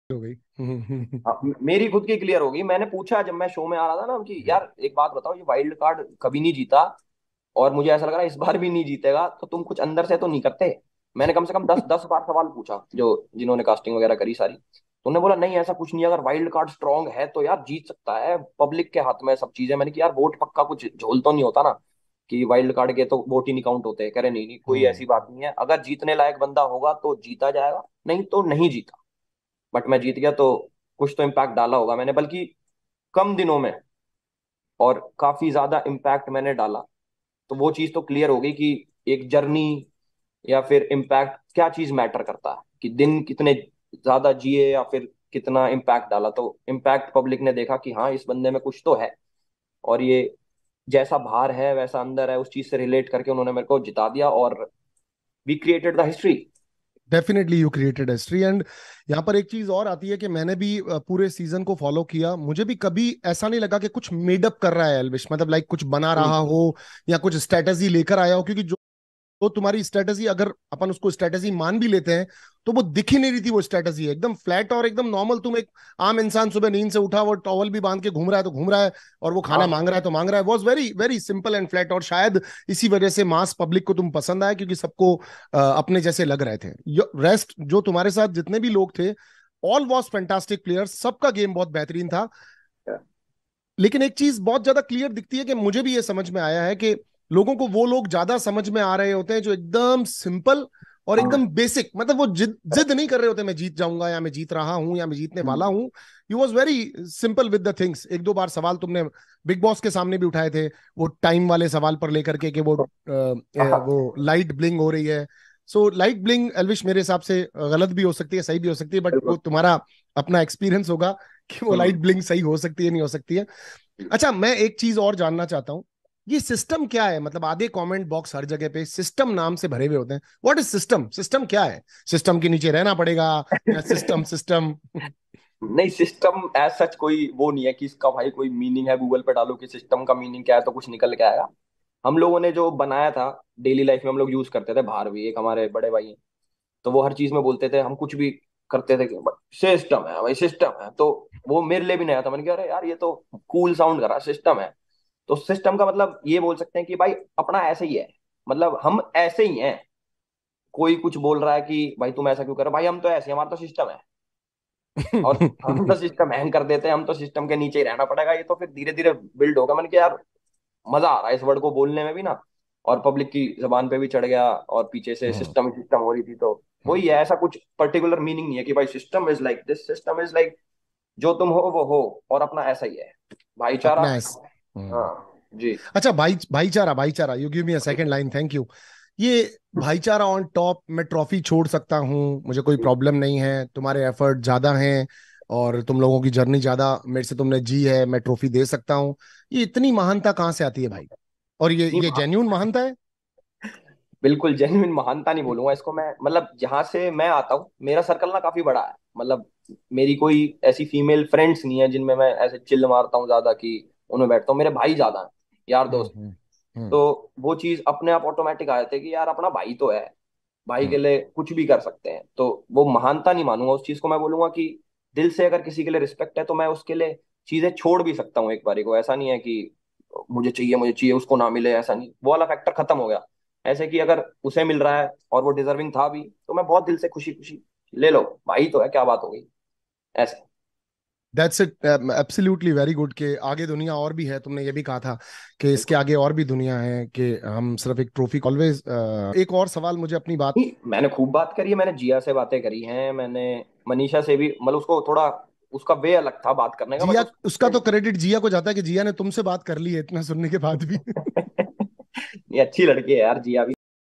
हो गई। हाँ, मेरी खुद की क्लियर होगी। मैंने पूछा जब मैं शो में आ रहा था ना कि यार एक बात बताओ, ये वाइल्ड कार्ड कभी नहीं जीता और मुझे ऐसा लग रहा है इस बार भी नहीं जीतेगा, तो तुम कुछ अंदर से तो नहीं करते? मैंने कम से कम 10 10 बार सवाल पूछा जो जिन्होंने कास्टिंग वगैरह करी सारी। तो उन्होंने बोला नहीं ऐसा कुछ नहीं है, अगर वाइल्ड कार्ड स्ट्रांग है तो यार जीत सकता है, पब्लिक के हाथ में सब चीजें। मैंने कि यार वोट पक्का कुछ झोल तो नहीं होता ना, कि वाइल्ड कार्ड के तो वोट ही नहीं काउंट होते? कह रहे नहीं नहीं कोई हम्म। ऐसी बात नहीं है, अगर जीतने लायक बंदा होगा तो जीता जाएगा, नहीं तो नहीं जीता। बट मैं जीत गया तो कुछ तो इम्पैक्ट डाला होगा मैंने, बल्कि कम दिनों में, और काफी ज्यादा इम्पैक्ट मैंने डाला। तो वो चीज तो क्लियर हो गई कि एक जर्नी या फिर इम्पैक्ट, क्या चीज मैटर करता है, कि दिन कितने ज्यादा जिए या फिर कितना इम्पैक्ट डाला। तो इम्पैक्ट पब्लिक ने देखा कि हाँ इस बंदे में कुछ तो है, और ये जैसा बाहर है वैसा अंदर है, उस चीज से रिलेट करके उन्होंने मेरे को जिता दिया, और we created the history. Definitely you created history. And यहाँ पर एक चीज और आती है कि मैंने भी पूरे सीजन को फॉलो किया, मुझे भी कभी ऐसा नहीं लगा कि कुछ मेडअप कर रहा है एल्विश, मतलब लाइक कुछ बना रहा हो या कुछ स्ट्रेटजी लेकर आया हो, क्योंकि जो तो तुम्हारी स्ट्रेटजी, अगर अपन उसको स्ट्रेटजी मान भी लेते हैं, तो वो दिख ही नहीं रही थी। वो स्ट्रेटजी है एकदम फ्लैट और एकदम नॉर्मल। तुम एक आम इंसान सुबह नींद से उठा, वो टॉवल भी बांध के घूम रहा है तो घूम रहा है, और वो खाना हाँ मांग रहा है तो मांग रहा है। Was very very simple and flat, और शायद इसी वजह से मास पब्लिक को तुम पसंद आए, क्योंकि सबको अपने जैसे लग रहे थे। रेस्ट जो तुम्हारे साथ जितने भी लोग थे, ऑल वॉज फैंटास्टिक प्लेयर्स, सबका गेम बहुत बेहतरीन था। लेकिन एक चीज बहुत ज्यादा क्लियर दिखती है कि मुझे भी ये समझ में आया है कि लोगों को वो लोग ज्यादा समझ में आ रहे होते हैं जो एकदम सिंपल और एकदम हाँ। बेसिक, मतलब वो जिद जिद नहीं कर रहे होते मैं जीत जाऊंगा या मैं जीत रहा हूं या मैं जीतने वाला हूं। You was very simple with the things. एक दो बार सवाल तुमने बिग बॉस के सामने भी उठाए थे, वो टाइम वाले सवाल पर लेकर के कि वो लाइट ब्लिंग हो रही है। सो लाइट ब्लिंग एल्विश मेरे हिसाब से गलत भी हो सकती है, सही भी हो सकती है, बट वो बिल्कुल। तुम्हारा अपना एक्सपीरियंस होगा कि वो लाइट हम्म। ब्लिंग सही हो सकती है नहीं हो सकती है। अच्छा, मैं एक चीज और जानना चाहता हूँ, ये सिस्टम क्या है? मतलब आधे कमेंट बॉक्स हर जगह पे सिस्टम नाम से भरे हुए होते हैं। What is system? सिस्टम क्या है? सिस्टम के नीचे रहना पड़ेगा या सिस्टम सिस्टम? नहीं, सिस्टम एज सच कोई वो नहीं है कि इसका भाई कोई मीनिंग है, गूगल पे डालो कि सिस्टम का मीनिंग क्या है तो कुछ निकल के आएगा। हम लोगों ने जो बनाया था, डेली लाइफ में हम लोग यूज करते थे, बाहर भी एक हमारे बड़े भाई हैं, तो वो हर चीज में बोलते थे, हम कुछ भी करते थे कि सिस्टम है भाई, सिस्टम है। तो वो मेरे लिए भी नया था, मैंने कहा अरे यार ये तो कूल साउंड कर रहा, सिस्टम है। तो सिस्टम का मतलब ये बोल सकते हैं कि भाई अपना ऐसे ही है, मतलब हम ऐसे ही हैं। कोई कुछ बोल रहा है कि भाई तुम ऐसा क्यों कर रहे हो, भाई हम तो ऐसे हैं, हमारा तो सिस्टम है। और हम तो सिस्टम हैंग कर देते हैं, हम तो सिस्टम के नीचे ही रहना पड़ेगा, ये तो फिर धीरे धीरे बिल्ड होगा। मैंने कहा यार मजा आ रहा है इस वर्ड को बोलने में भी ना, और पब्लिक की जबान पे भी चढ़ गया, और पीछे से सिस्टम सिस्टम हो रही थी। तो वही है, ऐसा कुछ पर्टिकुलर मीनिंग नहीं है कि भाई system is like this, system is like जो तुम हो वो हो, और अपना ऐसा ही है, भाईचारा। अपना हाँ जी। अच्छा, भाईचारा, भाईचारा, you give me a second line, thank you. ये भाईचारा ऑन टॉप, मैं ट्रॉफी छोड़ सकता हूँ, मुझे कोई प्रॉब्लम नहीं है, तुम्हारे एफर्ट ज्यादा हैं और तुम लोगों की जर्नी ज्यादा मेरे से तुमने जी है, मैं ट्रॉफी दे सकता हूँ। ये इतनी महानता कहाँ से आती है भाई? और ये नहीं, ये जेन्यून महानता है? बिल्कुल जेन्युइन महानता नहीं बोलूंगा इसको मैं, मतलब जहां से मैं आता हूँ मेरा सर्कल ना काफी बड़ा है, मतलब मेरी कोई ऐसी फीमेल फ्रेंड्स नहीं है जिनमें मैं ऐसे चिल्ल मारता हूँ ज्यादा कि उनमें बैठता हूँ। मेरे भाई ज्यादा हैं, यार दोस्त। हम्म। हम्म। तो वो चीज अपने आप ऑटोमेटिक आ जाती है कि यार अपना भाई तो है, भाई के हम्म। लिए कुछ भी कर सकते हैं। तो वो महानता नहीं मानूंगा उस चीज को, मैं बोलूंगा कि दिल से अगर किसी के लिए रिस्पेक्ट है तो मैं उसके लिए चीजें छोड़ भी सकता हूँ एक बारी को। ऐसा नहीं है कि मुझे चाहिए उसको ना मिले, ऐसा नहीं, वो वाला फैक्टर खत्म हो गया। ऐसे कि अगर उसे मिल रहा है और वो डिजर्विंग था भी, तो मैं बहुत दिल से खुशी खुशी ले लो, भाई तो है, क्या बात हो गई, ऐसे। That's it, absolutely very good. के आगे दुनिया और भी है, तुमने ये भी कहा था कि इसके बिल्कुल। आगे और भी दुनिया है, कि हम सिर्फ एक ट्रॉफी ऑलवेज। एक और सवाल मुझे अपनी बात। नहीं, मैंने खूब बात करी है, मैंने जिया से बातें करी हैं, मैंने मनीषा से भी, मतलब उसको थोड़ा, उसका वे अलग था बात करने का, बट जिया, उस उसका तो क्रेडिट जिया को जाता है कि जिया ने तुमसे बात कर ली है इतना सुनने के बाद भी। ये अच्छी लड़की है यार जिया भी।